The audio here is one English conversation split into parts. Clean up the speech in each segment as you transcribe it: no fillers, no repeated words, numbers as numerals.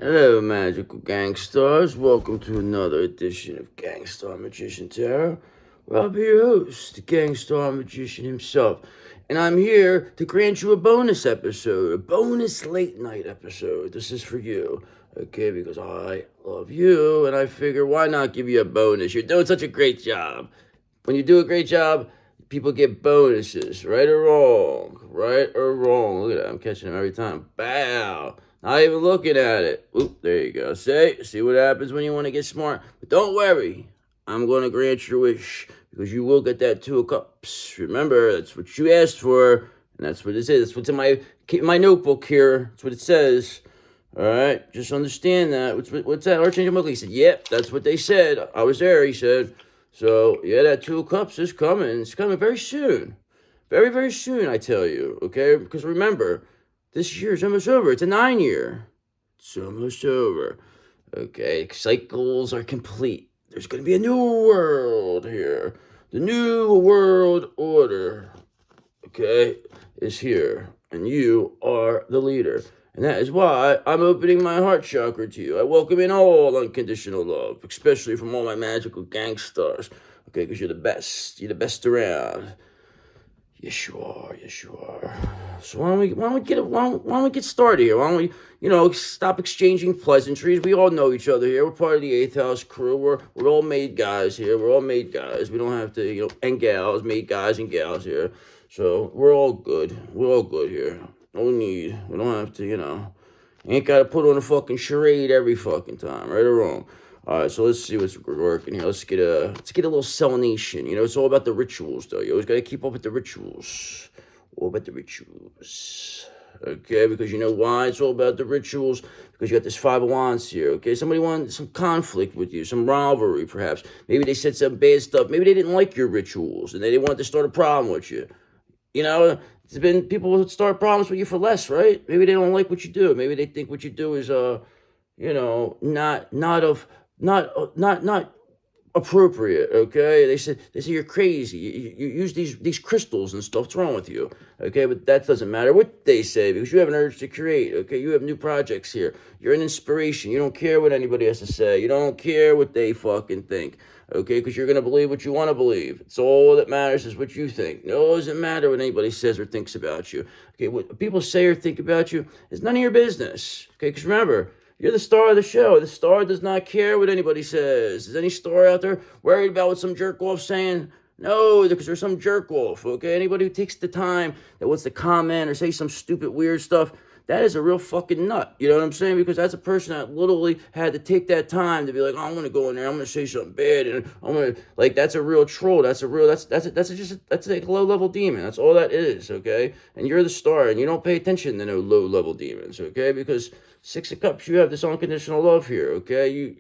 Hello, magical gangsters. Welcome to another edition of Gangstar Magician Tarot. Well, I'll be your host, the Gangstar Magician himself. And I'm here to grant you a bonus episode, a bonus late night episode. This is for you, okay? Because I love you, and I figure why not give you a bonus? You're doing such a great job. When you do a great job, people get bonuses, right or wrong. Right or wrong. Look at that. I'm catching them every time. Bow. Not even looking at it. Oop, there you go. See what happens when you want to get smart. But don't worry. I'm going to grant your wish because you will get that Two of Cups. Remember, that's what you asked for, and that's what it is. That's what's in my notebook here. That's what it says. All right, just understand that. What's that? Archangel Michael, he said, yep, that's what they said. I was there, he said. So, yeah, that Two of Cups is coming. It's coming very soon. Very, very soon, I tell you, okay? Because remember, this year's almost over. It's a 9-year. It's almost over. Okay, cycles are complete. There's going to be a new world here. The new world order, okay, is here. And you are the leader. And that is why I'm opening my heart chakra to you. I welcome in all unconditional love, especially from all my magical gangsters. Okay, because you're the best. You're the best around. Yes, you are. Yes, you are. So why don't we get started here? Why don't we, stop exchanging pleasantries? We all know each other here. We're part of the 8th house crew. We're all made guys here. We're all made guys. We don't have to, and gals, made guys and gals here. So we're all good. We're all good here. No need. We don't have to, ain't got to put on a fucking charade every fucking time, right or wrong. All right, so let's see what's working here. Let's get a little selenation. It's all about the rituals, though. You always got to keep up with the rituals. All about the rituals. Okay, because you know why it's all about the rituals? Because you got this 5 of Wands here, okay? Somebody wanted some conflict with you, some rivalry, perhaps. Maybe they said some bad stuff. Maybe they didn't like your rituals, and they wanted to start a problem with you. There's been people who start problems with you for less, right? Maybe they don't like what you do. Maybe they think what you do is, not appropriate, okay? They say you're crazy. You use these crystals and stuff. What's wrong with you? Okay, but that doesn't matter what they say because you have an urge to create, okay? You have new projects here. You're an inspiration. You don't care what anybody has to say. You don't care what they fucking think, okay? Because you're going to believe what you want to believe. It's all that matters is what you think. No, it doesn't matter what anybody says or thinks about you, okay? What people say or think about you is none of your business, okay? Because remember, you're the star of the show. The star does not care what anybody says. Is any star out there worried about what some jerk-off saying? No, because there's some jerk-off, okay? Anybody who takes the time that wants to comment or say some stupid, weird stuff, that is a real fucking nut. You know what I'm saying? Because that's a person that literally had to take that time to be like, oh, I'm going to go in there. I'm going to say something bad. And I'm going to, that's a real troll. That's a low-level demon. That's all that is, okay? And you're the star, and you don't pay attention to no low-level demons, okay? Because 6 of Cups, you have this unconditional love here, okay?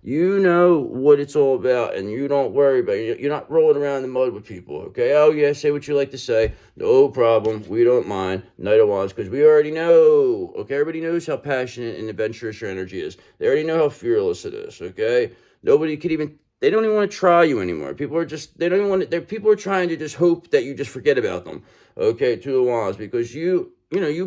You know what it's all about, and you don't worry about it. You're not rolling around in the mud with people, okay? Oh, yeah, say what you like to say. No problem. We don't mind. Knight of Wands, because we already know, okay? Everybody knows how passionate and adventurous your energy is. They already know how fearless it is, okay? Nobody could even... They don't even want to try you anymore. People are trying to just hope that you just forget about them, okay? 2 of Wands, because you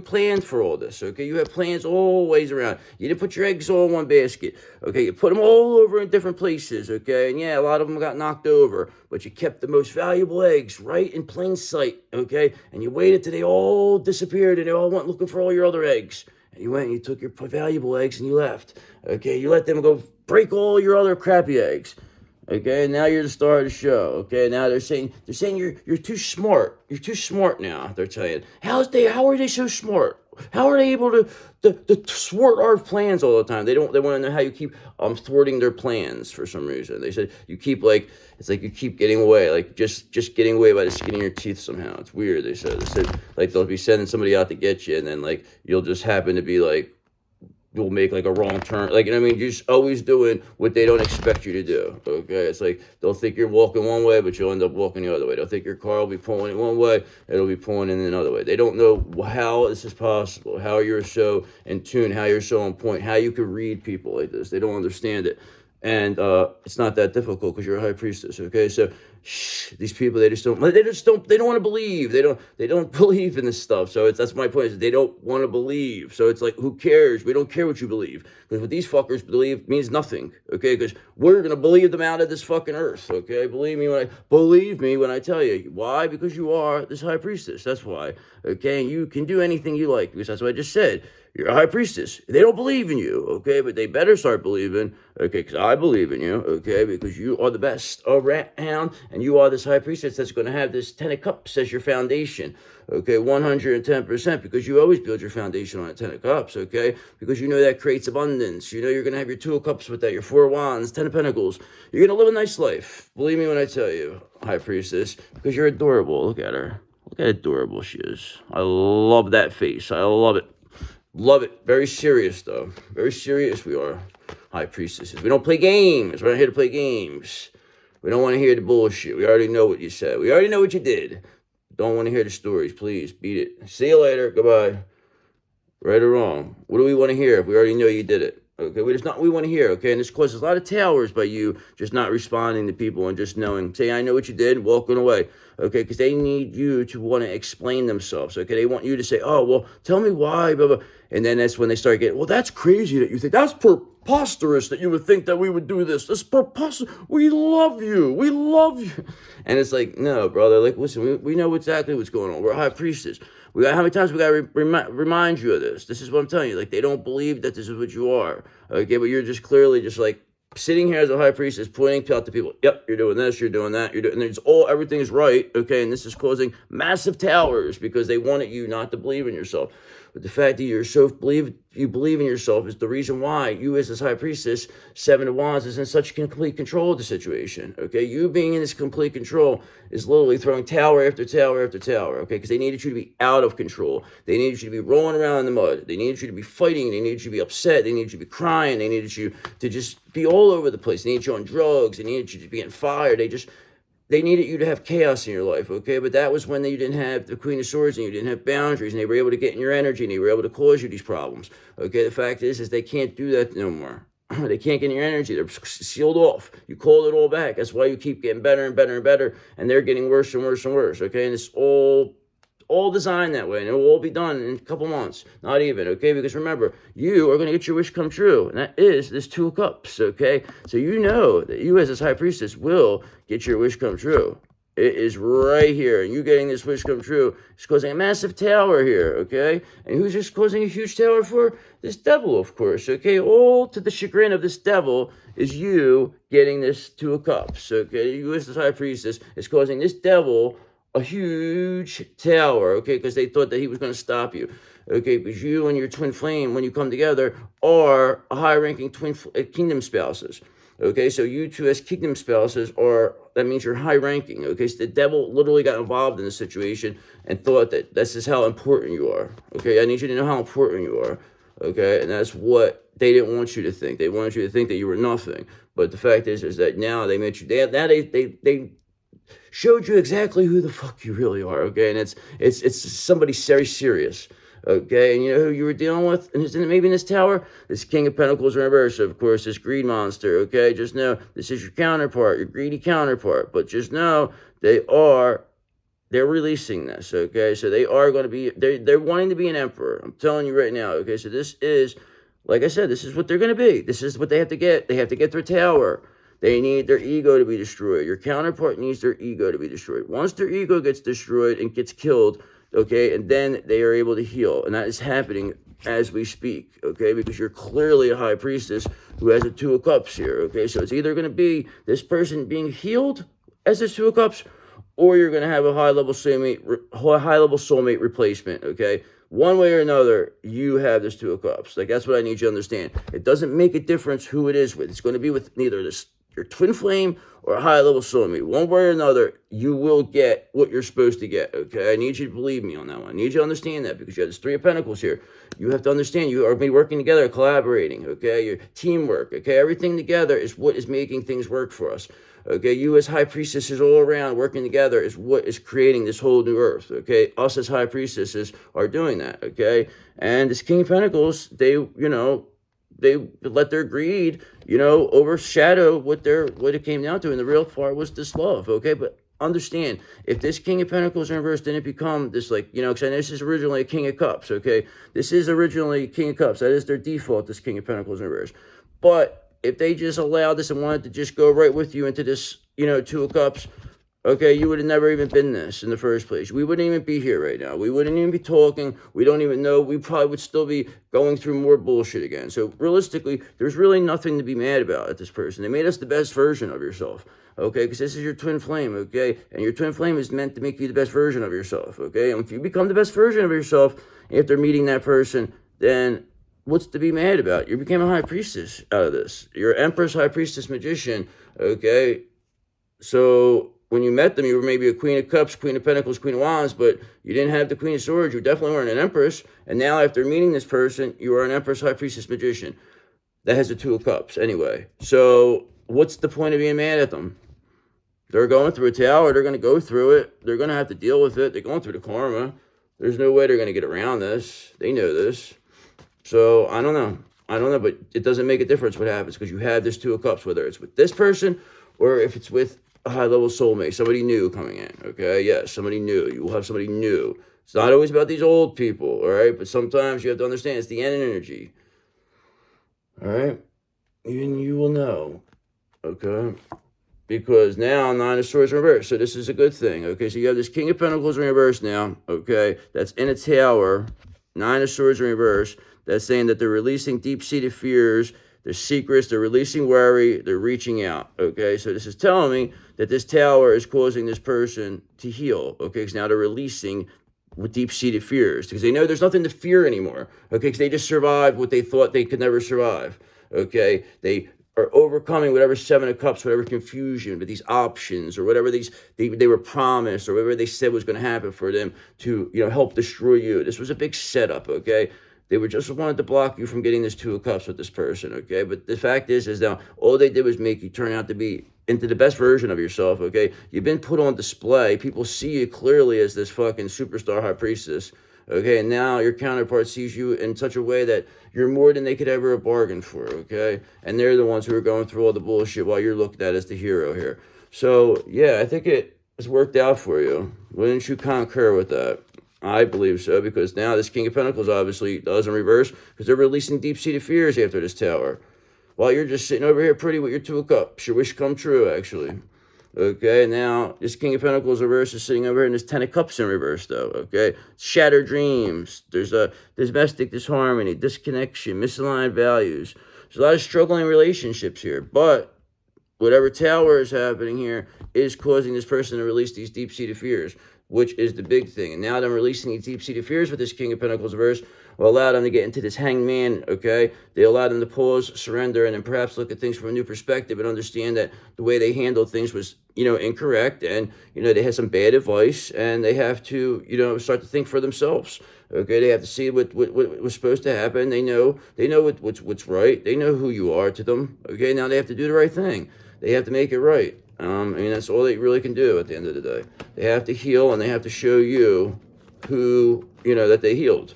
planned for all this, okay? You have plans always around. You didn't put your eggs all in one basket, okay? You put them all over in different places, okay? And yeah, a lot of them got knocked over, but you kept the most valuable eggs right in plain sight, okay? And you waited till they all disappeared and they all went looking for all your other eggs. And you went and you took your valuable eggs and you left, okay? You let them go break all your other crappy eggs. Okay, and now you're the star of the show. Okay, now they're saying you're too smart. You're too smart now. They're saying, how are they so smart? How are they able to thwart our plans all the time? They want to know how you keep thwarting their plans for some reason. They said you keep it's like you keep getting away, like just getting away by the skin of your teeth somehow. It's weird. They said like they'll be sending somebody out to get you, and then like you'll just happen to be like. You'll make like a wrong turn. You're just always doing what they don't expect you to do. Okay. It's like they'll think you're walking one way, but you'll end up walking the other way. They'll think your car will be pulling it one way, it'll be pulling in another way. They don't know how this is possible, how you're so in tune, how you're so on point, how you can read people like this. They don't understand it. And it's not that difficult because you're a high priestess, okay? So these people, they don't want to believe. They don't believe in this stuff. So that's my point, is they don't want to believe. So it's like, who cares? We don't care what you believe, because what these fuckers believe means nothing. Okay, because we're gonna believe them out of this fucking earth. Okay, believe me when I tell you. Why? Because you are this high priestess. That's why. Okay, and you can do anything you like, because that's what I just said. You're a high priestess. They don't believe in you, okay? But they better start believing, okay? Because I believe in you, okay? Because you are the best around, and you are this high priestess that's going to have this 10 of cups as your foundation, okay? 110%, because you always build your foundation on a 10 of cups, okay? Because you know that creates abundance. You know you're going to have your 2 of cups with that, your 4 of wands, 10 of pentacles. You're going to live a nice life. Believe me when I tell you, high priestess, because you're adorable. Look at her. Look how adorable she is. I love that face. I love it. Love it. Very serious, though. Very serious we are, high priestesses. We don't play games. We're not here to play games. We don't want to hear the bullshit. We already know what you said. We already know what you did. Don't want to hear the stories. Please, beat it. See you later. Goodbye. Right or wrong? What do we want to hear if we already know you did it? Okay, it's not what we want to hear, okay? And this causes a lot of towers by you just not responding to people and just knowing, say, I know what you did, walking away, okay? Because they need you to want to explain themselves, okay? They want you to say, oh, well, tell me why, blah, blah. And then that's when they start getting, well, that's crazy that you think, that's preposterous that you would think that we would do this. That's preposterous. We love you. We love you. And it's like, no, brother, like, listen, we know exactly what's going on. We're high priestess. How many times we got to remind you of this? This is what I'm telling you. Like, they don't believe that this is what you are. Okay, but you're just clearly just like sitting here as a high priestess, pointing out to people, yep, you're doing this, you're doing that, and it's everything is right, okay, and this is causing massive towers because they wanted you not to believe in yourself. But the fact that you believe in yourself is the reason why you, as this high priestess, 7 of Wands, is in such complete control of the situation, okay? You being in this complete control is literally throwing tower after tower after tower, okay? Because they needed you to be out of control. They needed you to be rolling around in the mud. They needed you to be fighting. They needed you to be upset. They needed you to be crying. They needed you to just be all over the place. They needed you on drugs. They needed you to be on fire. They needed you to have chaos in your life, okay? But that was when you didn't have the Queen of Swords and you didn't have boundaries, and they were able to get in your energy and they were able to cause you these problems, okay? The fact is they can't do that no more. They can't get in your energy. They're sealed off. You call it all back. That's why you keep getting better and better and better, and they're getting worse and worse and worse, okay? And it's all designed that way, and it will all be done in a couple months, not even, okay? Because remember, you are going to get your wish come true, and that is this 2 of Cups, okay? So you know that you as this high priestess will get your wish come true. It is right here, and you getting this wish come true is causing a massive tower here, okay? And who's just causing a huge tower for? This devil, of course, okay? All to the chagrin of this devil is you getting this 2 of Cups, okay? You as this high priestess is causing this devil a huge tower, okay, because they thought that he was going to stop you, okay, because you and your twin flame, when you come together, are a high-ranking kingdom spouses, okay, so you two as kingdom spouses that means you're high-ranking, okay, so the devil literally got involved in the situation and thought that this is how important you are, okay, I need you to know how important you are, okay, and that's what they didn't want you to think. They wanted you to think that you were nothing, but the fact is that now they made you, they showed you exactly who the fuck you really are, okay? And it's somebody very serious, okay? And you know who you were dealing with? And maybe in this tower? This King of Pentacles in reverse, of course, this greed monster, okay? Just know this is your counterpart, your greedy counterpart. But just know they're releasing this, okay? So they are going to be, they're wanting to be an emperor. I'm telling you right now, okay? So this is, like I said, this is what they're going to be. This is what they have to get. They have to get their tower. They need their ego to be destroyed. Your counterpart needs their ego to be destroyed. Once their ego gets destroyed and gets killed, okay, and then they are able to heal. And that is happening as we speak, okay, because you're clearly a high priestess who has a 2 of Cups here, okay? So it's either going to be this person being healed as this 2 of Cups, or you're going to have a high-level soulmate replacement, okay? One way or another, you have this 2 of Cups. Like, that's what I need you to understand. It doesn't make a difference who it is with. It's going to be with neither your twin flame or a high-level soulmate. One way or another, you will get what you're supposed to get, okay? I need you to believe me on that one. I need you to understand that because you have this 3 of Pentacles here. You have to understand you are going to be working together, collaborating, okay? Your teamwork, okay? Everything together is what is making things work for us, okay? You as high priestesses all around working together is what is creating this whole new earth, okay? Us as high priestesses are doing that, okay? And this King of Pentacles, they let their greed, you know, overshadow what it came down to. And the real part was this love, okay? But understand, if this King of Pentacles in reverse didn't become this, like, you know, because I know this is originally a King of Cups, okay? This is originally King of Cups. That is their default, this King of Pentacles in reverse. But if they just allowed this and wanted to just go right with you into this, you know, Two of Cups, okay, you would have never even been this in the first place. We wouldn't even be here right now. We wouldn't even be talking. We don't even know. We probably would still be going through more bullshit again. So realistically, there's really nothing to be mad about at this person. They made us the best version of yourself, okay? Because this is your twin flame, okay? And your twin flame is meant to make you the best version of yourself, okay? And if you become the best version of yourself after meeting that person, then what's to be mad about? You became a high priestess out of this. You're empress, high priestess, magician, okay? So when you met them, you were maybe a Queen of Cups, Queen of Pentacles, Queen of Wands, but you didn't have the Queen of Swords. You definitely weren't an Empress. And now after meeting this person, you are an Empress, High Priestess, Magician. That has the Two of Cups anyway. So what's the point of being mad at them? They're going through a tower. They're going to go through it. They're going to have to deal with it. They're going through the karma. There's no way they're going to get around this. They know this. So I don't know. But it doesn't make a difference what happens because you have this Two of Cups, whether it's with this person or if it's with a high-level soulmate, somebody new coming in, okay? Yes, somebody new. You will have somebody new. It's not always about these old people, all right? But sometimes you have to understand it's the end energy, all right? Even you will know, okay? Because now Nine of Swords in reverse, so this is a good thing, okay? So you have this King of Pentacles in reverse now, okay? That's in a tower, Nine of Swords in reverse. That's saying that they're releasing deep-seated fears, their secrets, they're releasing worry, they're reaching out, okay? So this is telling me that this tower is causing this person to heal, okay? Because now they're releasing with deep-seated fears because they know there's nothing to fear anymore, okay? Because they just survived what they thought they could never survive, okay? They are overcoming whatever Seven of Cups, whatever confusion, with these options or whatever they were promised or whatever they said was going to happen for them to, you know, help destroy you. This was a big setup, okay? They were just wanted to block you from getting this Two of Cups with this person, okay? But the fact is now all they did was make you turn out to be into the best version of yourself, okay? You've been put on display. People see you clearly as this fucking superstar high priestess, okay? And now your counterpart sees you in such a way that you're more than they could ever have bargained for, okay? And they're the ones who are going through all the bullshit while you're looked at as the hero here. So, yeah, I think it has worked out for you. Wouldn't you concur with that? I believe so, because now this King of Pentacles obviously does in reverse because they're releasing deep-seated fears after this tower. While you're just sitting over here pretty with your Two of Cups. Your wish come true, actually. Okay, now this King of Pentacles reverse is sitting over here, and this Ten of Cups in reverse, though. Okay, shattered dreams. There's domestic disharmony, disconnection, misaligned values. There's a lot of struggling relationships here, but whatever tower is happening here is causing this person to release these deep-seated fears, which is the big thing. And now them releasing these deep-seated fears with this King of Pentacles reverse will allow them to get into this hangman, okay? They allow them to pause, surrender, and then perhaps look at things from a new perspective and understand that the way they handled things was, you know, incorrect. And, you know, they had some bad advice, and they have to, you know, start to think for themselves, okay? They have to see what was supposed to happen. They know what's right. They know who you are to them, okay? Now they have to do the right thing. They have to make it right. I mean, that's all they really can do at the end of the day. They have to heal, and they have to show you who, you know, that they healed.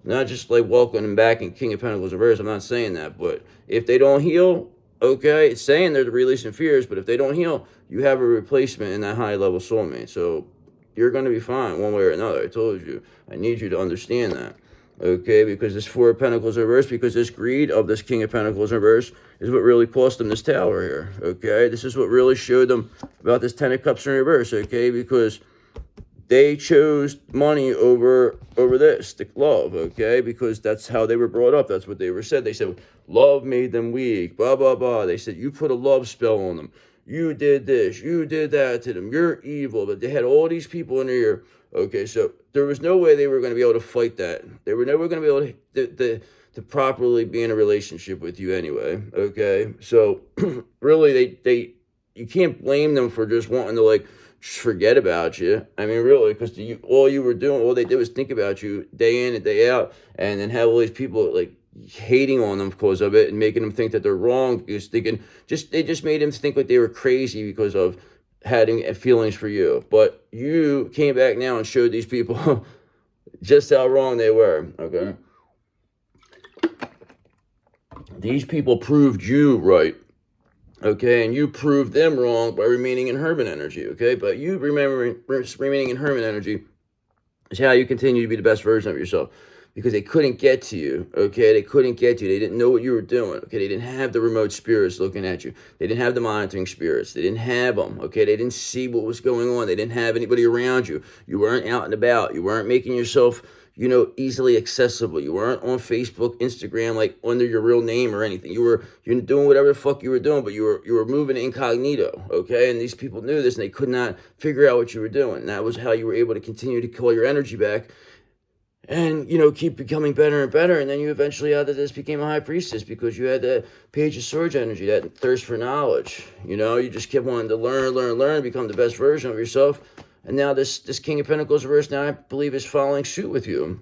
Not just like welcoming them back in King of Pentacles reverse. I'm not saying that. But if they don't heal, okay, it's saying they're releasing fears. But if they don't heal, you have a replacement in that high-level soulmate. So you're going to be fine one way or another. I told you. I need you to understand that. Okay, because this Four of Pentacles reverse, because this greed of this King of Pentacles reverse is what really cost them this tower here. Okay, this is what really showed them about this Ten of Cups in reverse. Okay, because they chose money over this, the love, okay? Because that's how they were brought up. That's what they were said. They said, love made them weak, blah, blah, blah. They said, you put a love spell on them. You did this. You did that to them. You're evil. But they had all these people in their ear. Okay, so there was no way they were going to be able to fight that. They were never going to be able to properly be in a relationship with you anyway, okay? So really, you can't blame them for just wanting to, like, just forget about you. I mean, really, because all they did was think about you day in and day out, and then have all these people like hating on them because of it and making them think that they're wrong because they just made them think like they were crazy because of having feelings for you. But you came back now and showed these people just how wrong they were. Okay. These people proved you right, okay, and you proved them wrong by remaining in hermit energy, okay? But you remaining in hermit energy is how you continue to be the best version of yourself, because they couldn't get to you, okay? They couldn't get to you. They didn't know what you were doing, okay? They didn't have the remote spirits looking at you. They didn't have the monitoring spirits. They didn't have them, okay? They didn't see what was going on. They didn't have anybody around you. You weren't out and about. You weren't making yourself, easily accessible. You weren't on Facebook, Instagram, like under your real name or anything. You're doing whatever the fuck you were doing, but you were moving incognito, okay? And these people knew this, and they could not figure out what you were doing. And that was how you were able to continue to call your energy back and, keep becoming better and better. And then you eventually, out of this, became a high priestess, because you had that Page of Swords energy, that thirst for knowledge. You just kept wanting to learn, become the best version of yourself. And now this King of Pentacles reverse, now I believe, is following suit with you.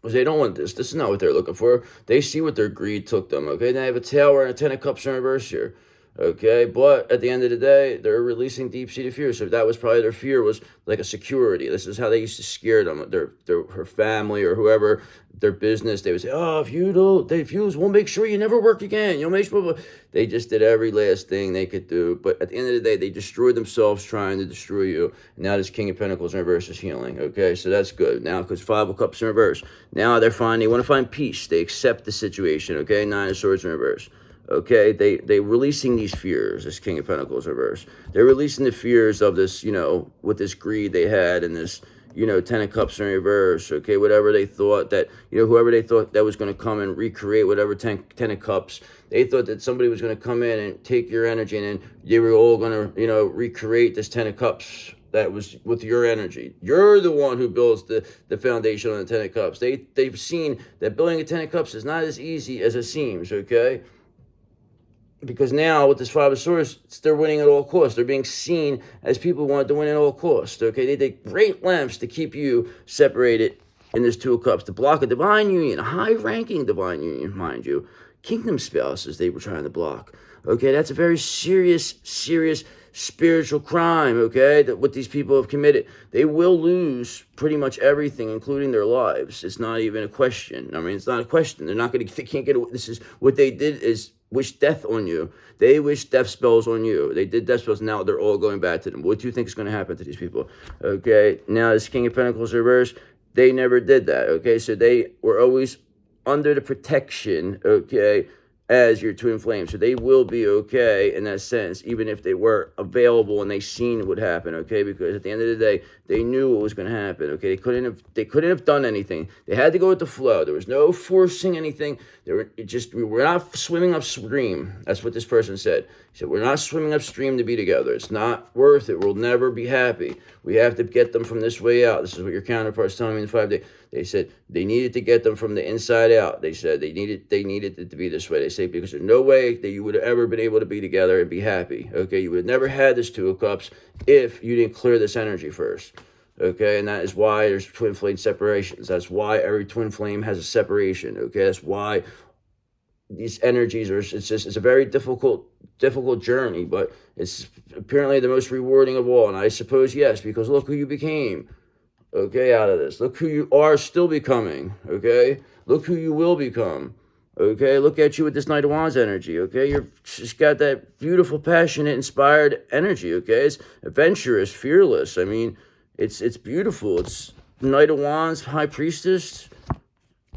Because they don't want this. This is not what they're looking for. They see what their greed took them, okay? Now I have a Tower and a Ten of Cups in reverse here, okay? But at the end of the day, they're releasing deep-seated fear. So that was probably their fear, was like a security. This is how they used to scare them. Her family or whoever, their business, they would say, oh, if you lose, we'll make sure you never work again. You'll make sure. They just did every last thing they could do. But at the end of the day, they destroyed themselves trying to destroy you. And now this King of Pentacles in reverse is healing, okay? So that's good. Now, because Five of Cups in reverse, now they want to find peace. They accept the situation, okay? Nine of Swords in reverse. Okay, they releasing these fears, this King of Pentacles reverse. They're releasing the fears of this, with this greed they had, and this, Ten of Cups in reverse, okay? Whatever they thought that, whoever they thought that was going to come and recreate whatever ten of Cups, they thought that somebody was going to come in and take your energy, and then they were all going to, recreate this Ten of Cups that was with your energy. You're the one who builds the foundation on the Ten of Cups. They've seen that building a Ten of Cups is not as easy as it seems, okay? Because now, with this Five of Swords, they're winning at all costs. They're being seen as people who want to win at all costs, okay? They did great lengths to keep you separated in this Two of Cups, to block a divine union, a high-ranking divine union, mind you. Kingdom spouses they were trying to block, okay? That's a very serious spiritual crime, okay, that what these people have committed. They will lose pretty much everything, including their lives. It's not even a question. I mean, it's not a question. They can't get away. This is what they did, is wish death on you. They wish death spells on you. They did death spells. Now they're all going back to them. What do you think is going to happen to these people? Okay, now this King of Pentacles reverse, they never did that, okay? So they were always under the protection, okay, as your twin flame. So they will be okay in that sense, even if they were available and they seen what would happen, okay? Because at the end of the day, they knew what was going to happen, okay? They couldn't have done anything. They had to go with the flow. There was no forcing anything. We were not swimming upstream. That's what this person said. He said, we're not swimming upstream to be together. It's not worth it. We'll never be happy. We have to get them from this way out. This is what your counterpart's telling me in 5 days. They said they needed to get them from the inside out. They said they needed it to be this way. They say, because there's no way that you would have ever been able to be together and be happy. Okay, you would have never had this Two of Cups if you didn't clear this energy first. Okay, and that is why there's twin flame separations. That's why every twin flame has a separation. Okay, that's why these energies are. It's a very difficult journey, but it's apparently the most rewarding of all. And I suppose yes, because look who you became. Okay, out of this. Look who you are still becoming, okay? Look who you will become, okay? Look at you with this Knight of Wands energy, okay? You've just got that beautiful, passionate, inspired energy, okay? It's adventurous, fearless. I mean, it's beautiful. It's Knight of Wands, High Priestess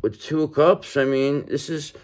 with Two of Cups. I mean, this is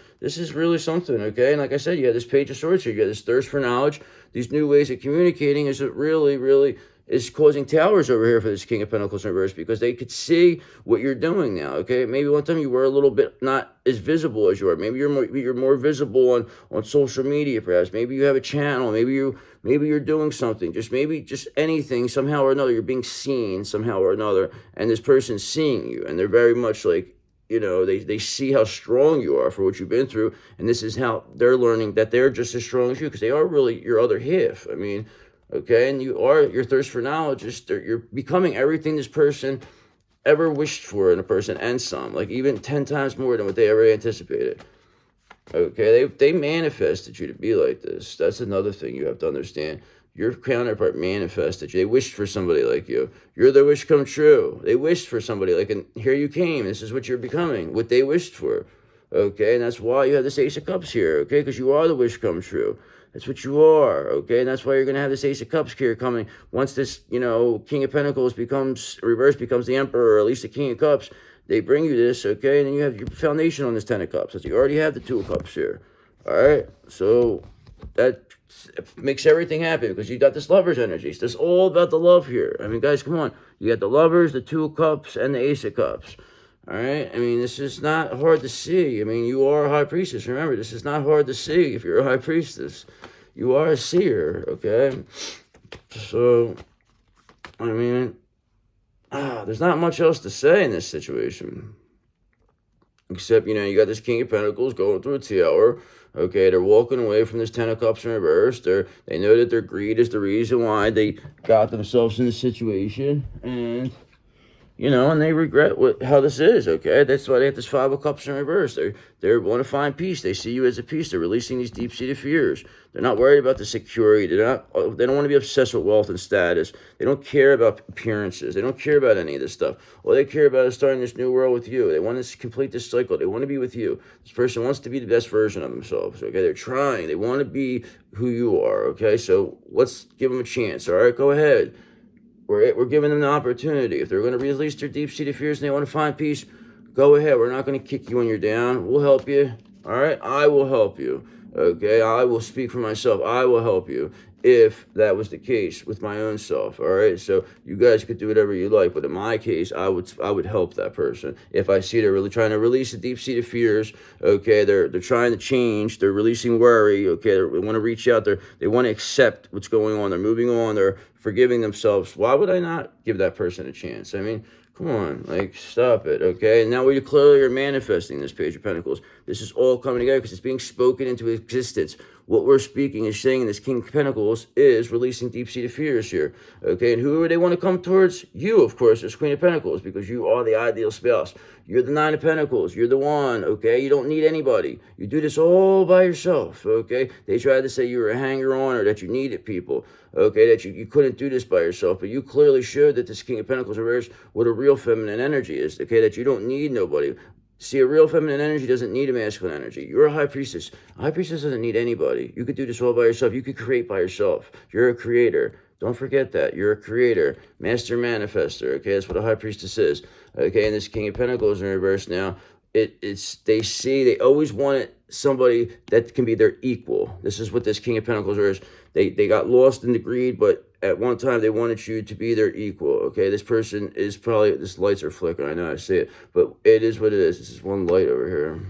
really something, okay? And like I said, you have this Page of Swords here. You got this thirst for knowledge. These new ways of communicating is it really is causing towers over here for this King of Pentacles in reverse, because they could see what you're doing now, okay? Maybe one time you were a little bit not as visible as you are. Maybe you're more visible on social media, perhaps. Maybe you have a channel. Maybe you're doing something. Just anything, somehow or another. You're being seen somehow or another, and this person's seeing you, and they're very much like, they see how strong you are for what you've been through, and this is how they're learning that they're just as strong as you, because they are really your other half. I mean, okay, and your thirst for knowledge you're becoming everything this person ever wished for in a person, and some, like even 10 times more than what they ever anticipated. Okay, they manifested you to be like this. That's another thing you have to understand. Your counterpart manifested you. They wished for somebody like you. You're their wish come true. They wished for somebody like, and here you came. This is what you're becoming, what they wished for. okay? And that's why you have this Ace of Cups here, okay? Because you are the wish come true. That's what you are, okay? And that's why you're going to have this Ace of Cups here coming. Once this, King of Pentacles becomes, reverse becomes the Emperor, or at least the King of Cups, they bring you this, okay? And then you have your foundation on this Ten of Cups. So you already have the Two of Cups here, all right? So that makes everything happen because you got this Lover's energy. It's just all about the love here. I mean, guys, come on. You got the Lovers, the Two of Cups, and the Ace of Cups. All right? I mean, this is not hard to see. I mean, you are a High Priestess. Remember, this is not hard to see if you're a High Priestess. You are a seer, okay? So, I mean, there's not much else to say in this situation. Except, you got this King of Pentacles going through a tower. Okay, they're walking away from this Ten of Cups in reverse. They know that their greed is the reason why they got themselves in this situation. And, and they regret how this is, okay? That's why they have this Five of Cups in reverse. They want to find peace. They see you as a peace. They're releasing these deep-seated fears. They're not worried about the security. They don't want to be obsessed with wealth and status. They don't care about appearances. They don't care about any of this stuff. All they care about is starting this new world with you. They want to complete this cycle. They want to be with you. This person wants to be the best version of themselves, okay? They're trying. They want to be who you are, okay? So let's give them a chance, all right? Go ahead. We're giving them the opportunity. If they're going to release their deep-seated fears and they want to find peace, go ahead. We're not going to kick you when you're down. We'll help you. All right? I will help you. Okay? I will speak for myself. I will help you if that was the case with my own self. All right? So you guys could do whatever you like. But in my case, I would help that person. If I see they're really trying to release the deep-seated fears, okay, they're trying to change. They're releasing worry. Okay? They want to reach out. They want to accept what's going on. They're moving on. They're forgiving themselves. Why would I not give that person a chance? I mean, come on, stop it, okay? And now we clearly are manifesting this Page of Pentacles. This is all coming together because it's being spoken into existence. What we're speaking is saying this King of Pentacles is releasing deep-seated fears here, okay? And who do they want to come towards? You, of course, as Queen of Pentacles, because you are the ideal spouse. You're the Nine of Pentacles. You're the one, okay? You don't need anybody. You do this all by yourself, okay? They tried to say you were a hanger-on or that you needed people, okay? That you couldn't do this by yourself. But you clearly showed that this King of Pentacles reverse what a real feminine energy is, okay? That you don't need nobody. See, a real feminine energy doesn't need a masculine energy. You're a High Priestess. A High Priestess doesn't need anybody. You could do this all by yourself. You could create by yourself. You're a creator. Don't forget that. You're a creator. Master manifester. Okay, that's what a High Priestess is. Okay, and this King of Pentacles in reverse now, they always wanted somebody that can be their equal. This is what this King of Pentacles is. They got lost in the greed, but at one time they wanted you to be their equal, okay? This person is probably, this lights are flickering, I know I see it, but it is what it is. This is one light over here.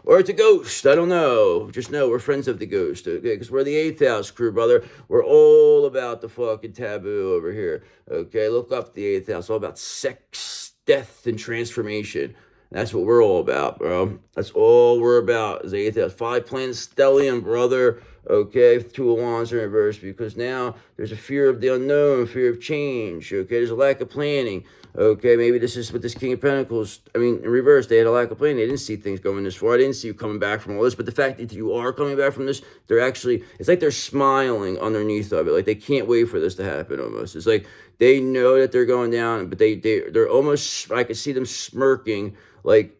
Or it's a ghost, I don't know. Just know we're friends of the ghost, okay? Because we're the 8th house crew, brother. We're all about the fucking taboo over here, okay? Look up the 8th house, all about sex, death, and transformation. That's what we're all about, bro. That's all we're about is the 8th house. 5 planets stellium, brother. Okay, 2 of Wands in reverse, because now there's a fear of the unknown, fear of change. Okay, there's a lack of planning. Okay, maybe this is what this King of Pentacles, I mean, in reverse, they had a lack of planning. They didn't see things going this far. I didn't see you coming back from all this. But the fact that you are coming back from this, they're actually, it's like they're smiling underneath of it. Like they can't wait for this to happen almost. It's like they know that they're going down, but they're almost, I could see them smirking. Like,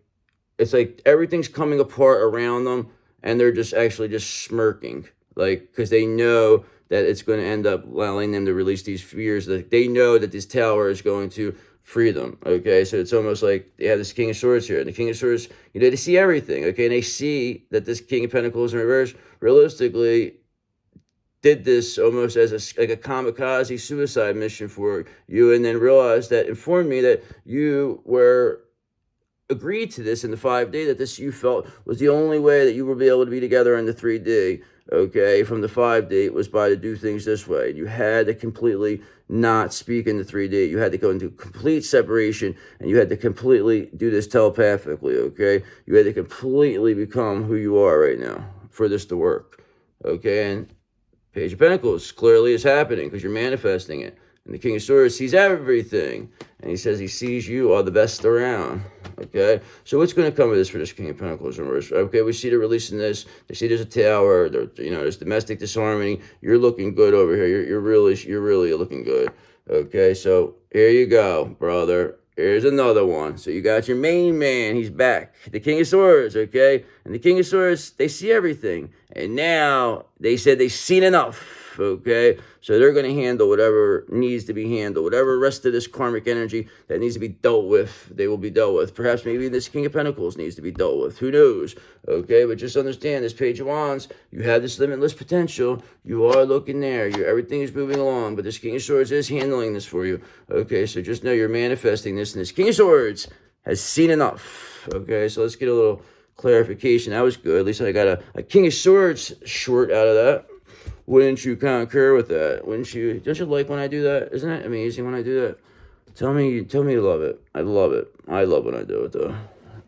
it's like everything's coming apart around them, and they're just actually just smirking. Like, because they know that it's going to end up allowing them to release these fears. Like, they know that this tower is going to free them, okay? So it's almost like they have this King of Swords here. And the King of Swords, they see everything, okay? And they see that this King of Pentacles in reverse, realistically, did this almost as like a kamikaze suicide mission for you, and then realized that, informed me that you were agreed to this in the 5D, that this you felt was the only way that you would be able to be together in the 3D, okay, from the 5D, was by to do things this way. You had to completely not speak in the 3D. You had to go into complete separation, and you had to completely do this telepathically, okay? You had to completely become who you are right now for this to work, okay? And Page of Pentacles clearly is happening because you're manifesting it. And the King of Swords sees everything. And he says he sees you are the best around. Okay? So what's going to come of this for this King of Pentacles? Okay, we see they're releasing this. They see there's a tower. There's domestic disharmony. You're looking good over here. You're really looking good. Okay, so here you go, brother. Here's another one. So you got your main man. He's back. The King of Swords, okay? And the King of Swords, they see everything. And now they said they've seen enough, okay? So they're going to handle whatever needs to be handled. Whatever rest of this karmic energy that needs to be dealt with, they will be dealt with. Perhaps maybe this King of Pentacles needs to be dealt with. Who knows? Okay, but just understand this Page of Wands, you have this limitless potential. You are looking there. Everything is moving along, but this King of Swords is handling this for you. Okay, so just know you're manifesting this, and this King of Swords has seen enough. Okay, so let's get a little clarification. That was good. At least I got a King of Swords short out of that. Wouldn't you concur with that? Wouldn't you? Don't you like when I do that? Isn't it amazing when I do that? Tell me you love it. I love it. I love when I do it, though.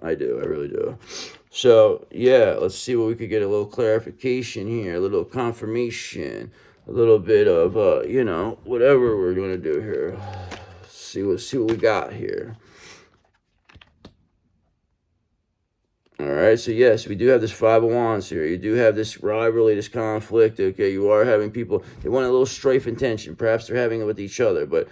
I do. I really do. So, yeah, let's see what we could get a little clarification here, a little confirmation, a little bit of, whatever we're going to do here. See what we got here. All right, so yes, we do have this Five of Wands here. You do have this rivalry, this conflict, okay? You are having people, they want a little strife and tension. Perhaps they're having it with each other, but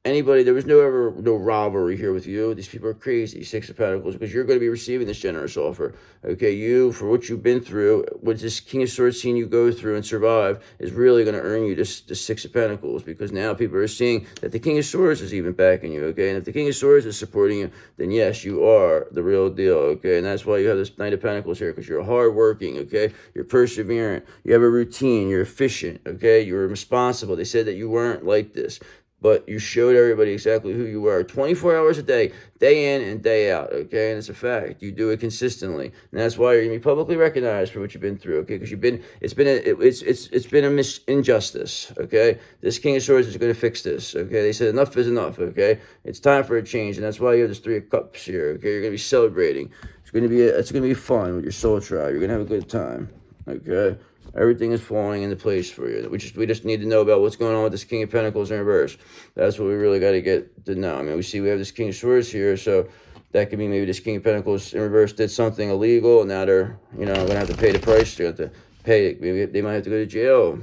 there was no rivalry here with you. These people are crazy, Six of Pentacles, because you're going to be receiving this generous offer. Okay, you, for what you've been through, what this King of Swords seen you go through and survive, is really going to earn you this Six of Pentacles, because now people are seeing that the King of Swords is even backing you, okay? And if the King of Swords is supporting you, then yes, you are the real deal, okay? And that's why you have this Knight of Pentacles here, because you're hardworking, okay? You're perseverant. You have a routine. You're efficient, okay? You're responsible. They said that you weren't like this, but you showed everybody exactly who you are 24 hours a day in and day out, okay? And it's a fact. You do it consistently. And that's why you're going to be publicly recognized for what you've been through, okay? Because it's been a injustice, okay? This King of Swords is going to fix this, okay? They said enough is enough, okay? It's time for a change, and that's why you have this Three of Cups here, okay? You're going to be celebrating. It's going to be fun with your soul tribe. You're going to have a good time, okay? Everything is falling into place for you. We just need to know about what's going on with this King of Pentacles in reverse. That's what we really got to get to know. I mean, we have this King of Swords here, so that could be maybe this King of Pentacles in reverse did something illegal, and now they're, going to have to pay the price. They're going to pay it. Maybe they might have to go to jail.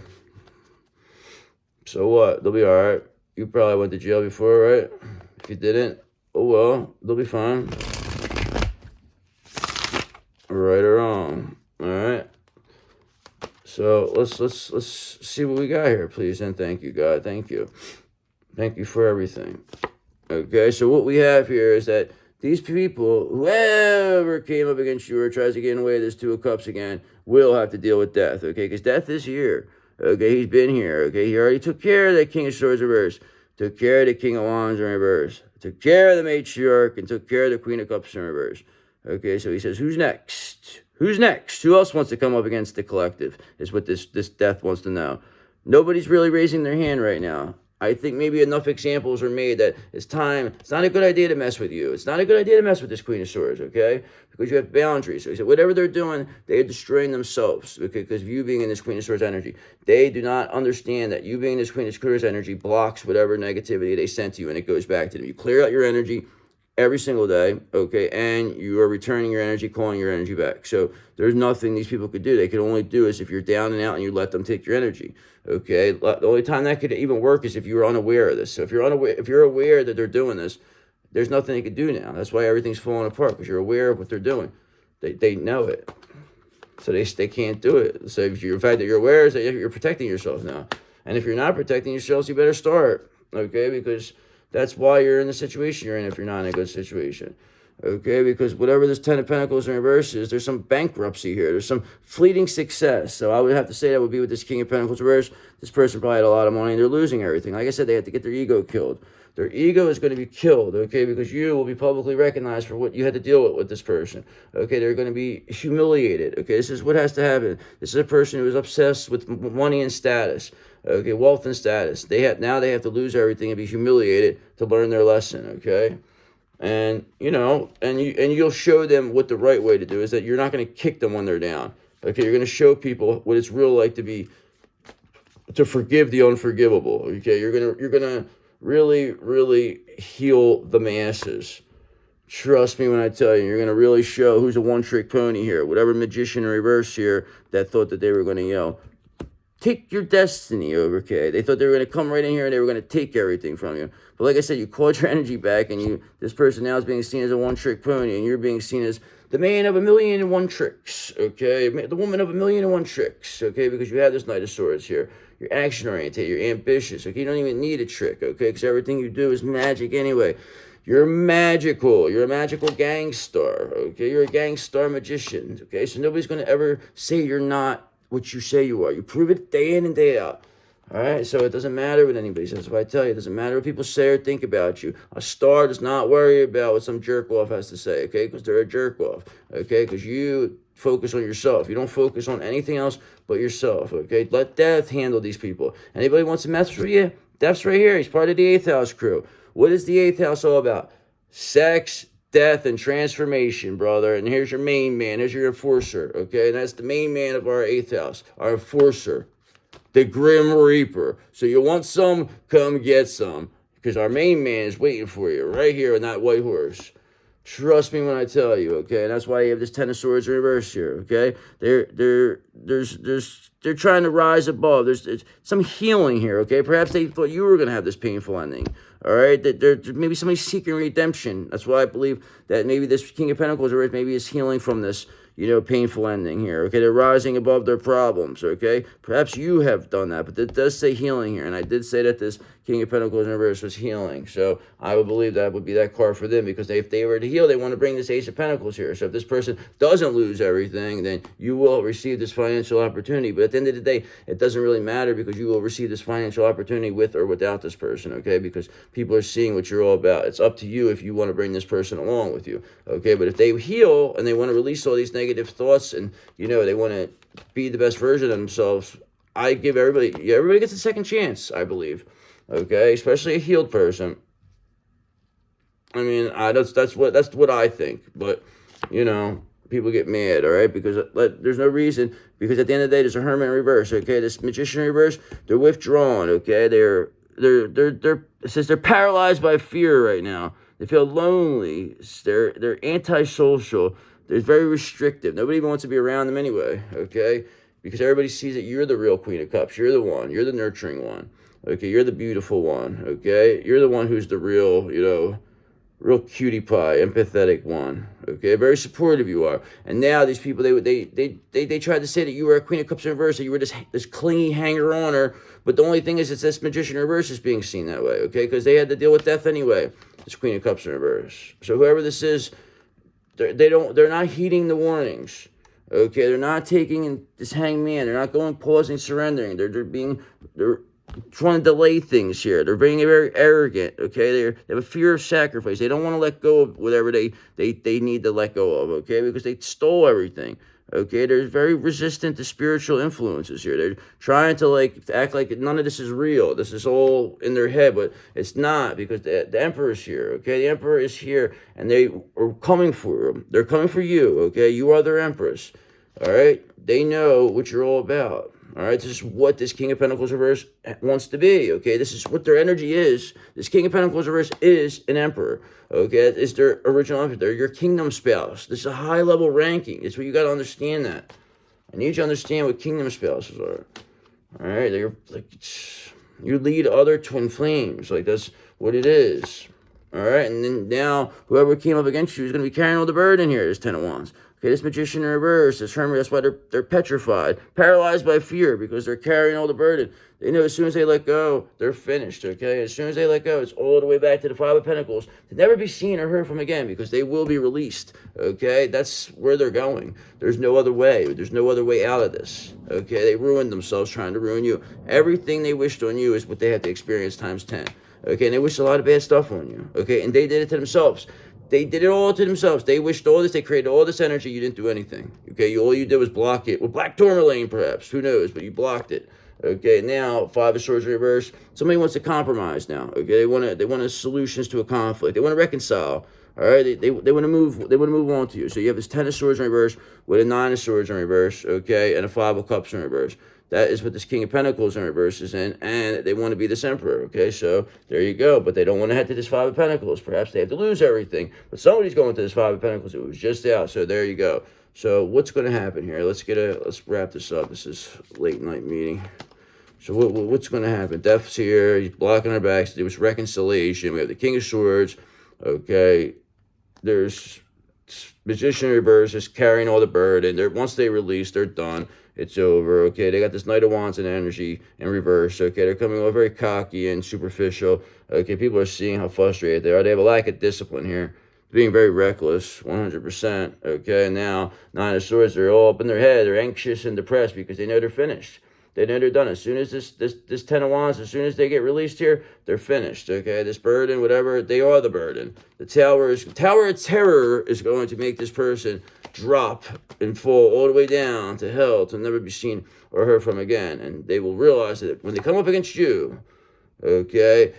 So what? They'll be all right. You probably went to jail before, right? If you didn't, oh well, they'll be fine. Right or wrong. All right. So let's see what we got here, please, and thank you, God. Thank you for everything. Okay, so what we have here is that these people, whoever came up against you or tries to get in the way of this Two of Cups again, will have to deal with death. Okay, because death is here. Okay, he's been here. Okay, he already took care of that King of Swords in reverse, took care of the King of Wands in reverse, took care of the Matriarch, and took care of the Queen of Cups in reverse. Okay, so he says, who's next? Who's next? Who else wants to come up against the collective is what this death wants to know. Nobody's really raising their hand right now. I think maybe enough examples are made that it's time. It's not a good idea to mess with you. It's not a good idea to mess with this Queen of Swords, okay? Because you have boundaries. So he said, whatever they're doing, they're destroying themselves, okay? Because of you being in this Queen of Swords energy. They do not understand that you being in this Queen of Swords energy blocks whatever negativity they sent to you, and it goes back to them. You clear out your energy every single day, okay, and you are returning your energy, calling your energy back. So there's nothing these people could do. They can only do is if you're down and out and you let them take your energy, okay? The only time that could even work is if you were unaware of this. So if you're aware that they're doing this, there's nothing they can do now. That's why everything's falling apart, because you're aware of what they're doing. They know it. So they can't do it. So if the fact that you're aware is that you're protecting yourself now. And if you're not protecting yourselves, you better start, okay? Because that's why you're in the situation you're in if you're not in a good situation. Okay, because whatever this Ten of Pentacles in reverse is, there's some bankruptcy here. There's some fleeting success. So I would have to say that would be with this King of Pentacles reverse. This person probably had a lot of money and they're losing everything. Like I said, they have to get their ego killed. Their ego is going to be killed, okay, because you will be publicly recognized for what you had to deal with this person. Okay, they're going to be humiliated. Okay, this is what has to happen. This is a person who is obsessed with money and status. Okay, wealth and status. Now they have to lose everything and be humiliated to learn their lesson, okay? And, you'll show them what the right way to do is, that you're not going to kick them when they're down. Okay, you're going to show people what it's real like to forgive the unforgivable. Okay, you're going to really, really heal the masses. Trust me when I tell you, you're going to really show who's a one-trick pony here. Whatever magician in reverse here that thought that they were going to, take your destiny, okay? They thought they were going to come right in here and they were going to take everything from you. But like I said, you called your energy back, and this person now is being seen as a one-trick pony, and you're being seen as the man of 1,000,001 tricks, okay? The woman of 1,000,001 tricks, okay? Because you have this Knight of Swords here. You're action-oriented. You're ambitious, okay? You don't even need a trick, okay? Because everything you do is magic anyway. You're magical. You're a magical gang star, okay? You're a gang star magician, okay? So nobody's going to ever say you're not what you say you are. You prove it day in and day out. All right, so it doesn't matter what anybody says. That's what I tell you. It doesn't matter what people say or think about you. A star does not worry about what some jerk-off has to say, okay? Because they're a jerk-off, okay? Because you focus on yourself. You don't focus on anything else but yourself, okay? Let death handle these people. Anybody wants to mess with you? Death's right here. He's part of the 8th house crew. What is the 8th house all about? Sex, death, and transformation, brother. And here's your main man. Here's your enforcer, okay? And that's the main man of our 8th house, our enforcer. The Grim Reaper. So you want some, come get some. Because our main man is waiting for you right here on that white horse. Trust me when I tell you, okay? And that's why you have this 10 of Swords in reverse here, okay? They're trying to rise above. There's some healing here, okay? Perhaps they thought you were going to have this painful ending, all right? That maybe somebody's seeking redemption. That's why I believe that maybe this King of Pentacles maybe is healing from this, painful ending here, okay? They're rising above their problems, okay? Perhaps you have done that, but it does say healing here, and I did say that this King of Pentacles in reverse was healing, so I would believe that would be that card for them, because if they were to heal, they want to bring this Ace of Pentacles here. So if this person doesn't lose everything, then you will receive this financial opportunity, but at the end of the day, it doesn't really matter, because you will receive this financial opportunity with or without this person, okay? Because people are seeing what you're all about. It's up to you if you want to bring this person along with you, okay? But if they heal and they want to release all these negative thoughts, and they want to be the best version of themselves, I give everybody gets a second chance, I believe, okay? Especially a healed person. I mean, that's what I think, but people get mad, all right? Because there's no reason, because at the end of the day, there's a Hermit in reverse, okay? This Magician in reverse, they're withdrawn, okay? It says they're paralyzed by fear right now. They feel lonely. They're antisocial. They're very restrictive. Nobody even wants to be around them anyway, okay? Because everybody sees that you're the real Queen of Cups. You're the one. You're the nurturing one, okay? You're the beautiful one, okay? You're the one who's the real, real cutie pie, empathetic one, okay? Very supportive you are. And now these people, they tried to say that you were a Queen of Cups in reverse, that you were this clingy hanger-oner, but the only thing is, it's this Magician in reverse is being seen that way, okay? Because they had to deal with death anyway, this Queen of Cups in reverse. So whoever this is, they're not heeding the warnings, okay? They're not taking this hangman. They're not going, pausing, surrendering. They're trying to delay things here. They're being very arrogant, okay? They have a fear of sacrifice. They don't want to let go of whatever they need to let go of, okay? Because they stole everything, okay? They're very resistant to spiritual influences here. They're trying to act like none of this is real. This is all in their head, but it's not, because the Emperor is here, okay? The Emperor is here, and they are coming for them. They're coming for you, okay? You are their Empress, all right? They know what you're all about. All right, this is what this King of Pentacles reverse wants to be, okay? This is what their energy is. This King of Pentacles reverse is an emperor, okay? It's their original emperor. They're your kingdom spouse. This is a high-level ranking. It's what you got to understand that. I need you to understand what kingdom spouses are, all right? They're you lead other twin flames. That's what it is, all right? And then now, whoever came up against you is going to be carrying all the burden here, this 10 of Wands. Okay, this Magician in reverse, this Hermit, that's why they're petrified, paralyzed by fear, because they're carrying all the burden. They know as soon as they let go, they're finished, okay? As soon as they let go, it's all the way back to the 5 of Pentacles, to never be seen or heard from again, because they will be released, okay? That's where they're going. There's no other way. There's no other way out of this, okay? They ruined themselves trying to ruin you. Everything they wished on you is what they had to experience times 10, okay? And they wished a lot of bad stuff on you, okay? And they did it to themselves. They did it all to themselves. They wished all this. They created all this energy. You didn't do anything. Okay, all you did was block it. With black tourmaline, perhaps. Who knows? But you blocked it. Okay, now 5 of Swords in reverse. Somebody wants to compromise now. Okay, they want solutions to a conflict. They want to reconcile. All right, they want to move. They want to move on to you. So you have this 10 of Swords in reverse with a 9 of Swords in reverse. Okay, and a 5 of Cups in reverse. That is what this King of Pentacles in reverse is in, and they want to be this Emperor, okay? So there you go, but they don't want to head to this 5 of Pentacles. Perhaps they have to lose everything, but somebody's going to this 5 of Pentacles. It was just out, so there you go. So what's going to happen here? Let's wrap this up. This is late night meeting. So what's going to happen? Death's here. He's blocking our backs. There was reconciliation. We have the King of Swords. Okay. There's Magician reverse is carrying all the burden. Once they release, they're done. It's over. Okay. They got this Knight of Wands and energy in reverse. Okay. They're coming off very cocky and superficial. Okay. People are seeing how frustrated they are. They have a lack of discipline here. Being very reckless, 100%. Okay. Now, Nine of Swords, they're all up in their head. They're anxious and depressed because they know they're finished. They know they're done. As soon as this Ten of Wands, as soon as they get released here, they're finished. Okay, this burden, whatever, they are the burden. The Tower of Terror is going to make this person drop and fall all the way down to hell to never be seen or heard from again. And they will realize that when they come up against you, okay,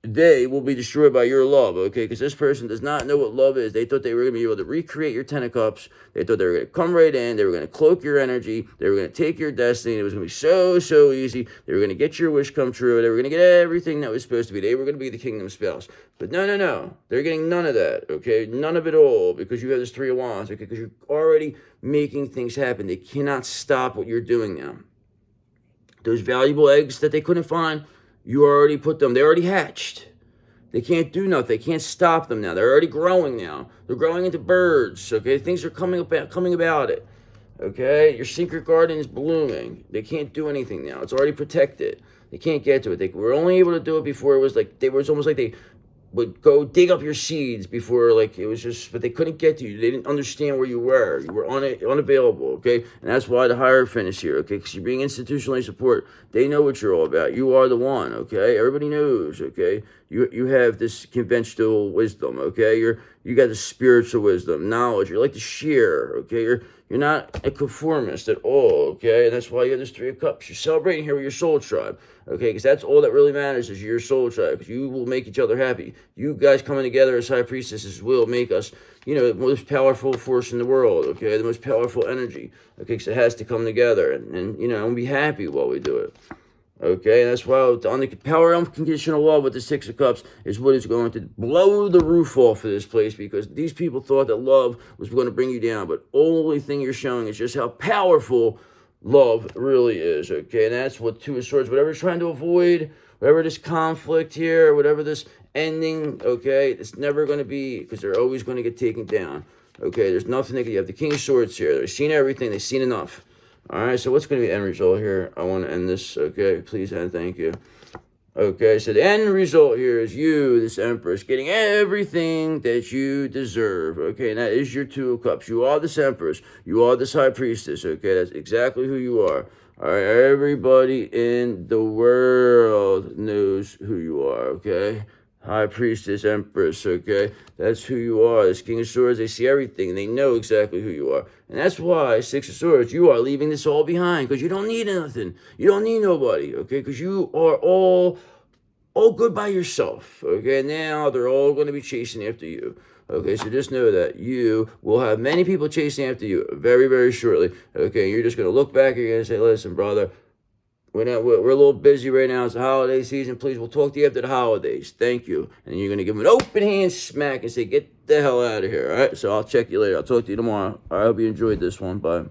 they will be destroyed by your love, okay? Because this person does not know what love is. They thought they were going to be able to recreate your Ten of Cups. They thought they were going to come right in. They were going to cloak your energy. They were going to take your destiny. It was going to be so easy. They were going to get your wish come true. They were going to get everything that was supposed to be. They were going to be the kingdom spouse. But no. They're getting none of that, okay? None of it all, because you have this Three of Wands, okay? Because you're already making things happen. They cannot stop what you're doing now. Those valuable eggs that they couldn't find, you already put them. They already hatched. They can't do nothing. They can't stop them now. They're already growing now. They're growing into birds. Okay, things are coming about it. Okay, your secret garden is blooming. They can't do anything now. It's already protected. They can't get to it. They were only able to do it before it was like almost like they would go dig up your seeds before, like, it was just, but they couldn't get to you. They didn't understand where you were. You were unavailable, okay? And that's why the Hierophant is here, okay? Because you're being institutionally supported. They know what you're all about. You are the one, okay? Everybody knows, okay? You have this conventional wisdom, okay? You got the spiritual wisdom, knowledge. You're like the share, okay? You're not a conformist at all, okay? And that's why you have this Three of Cups. You're celebrating here with your soul tribe, okay? Because that's all that really matters is your soul tribe. Because you will make each other happy. You guys coming together as high priestesses will make us, the most powerful force in the world, okay? The most powerful energy, okay? Because it has to come together and be happy while we do it. Okay, and that's why on the power unconditional love with the Six of Cups is what is going to blow the roof off of this place, because these people thought that love was going to bring you down, but only thing you're showing is just how powerful love really is, okay? And that's what Two of Swords, whatever it's trying to avoid, whatever this conflict here, whatever this ending, okay, it's never going to be, because they're always going to get taken down, okay? There's nothing you have the King of Swords here. They've seen everything. They've seen enough. All right, so what's going to be the end result here? I want to end this, okay? Please and thank you. Okay, so the end result here is you, this Empress, getting everything that you deserve, okay? And that is your Two of Cups. You are this Empress. You are this High Priestess, okay? That's exactly who you are. All right, everybody in the world knows who you are, okay? High Priestess, Empress, okay? That's who you are. This King of Swords, they see everything. They know exactly who you are. And that's why, Six of Swords, you are leaving this all behind, because you don't need nothing. You don't need nobody, okay? Because you are all good by yourself, okay? Now they're all going to be chasing after you. Okay, so just know that you will have many people chasing after you very shortly. Okay, you're just going to look back and you're going to say, listen, brother, we're a little busy right now. It's the holiday season. Please, we'll talk to you after the holidays. Thank you. And you're going to give them an open hand smack and say, get the hell out of here. All right, so I'll check you later. I'll talk to you tomorrow. I hope you enjoyed this one. Bye.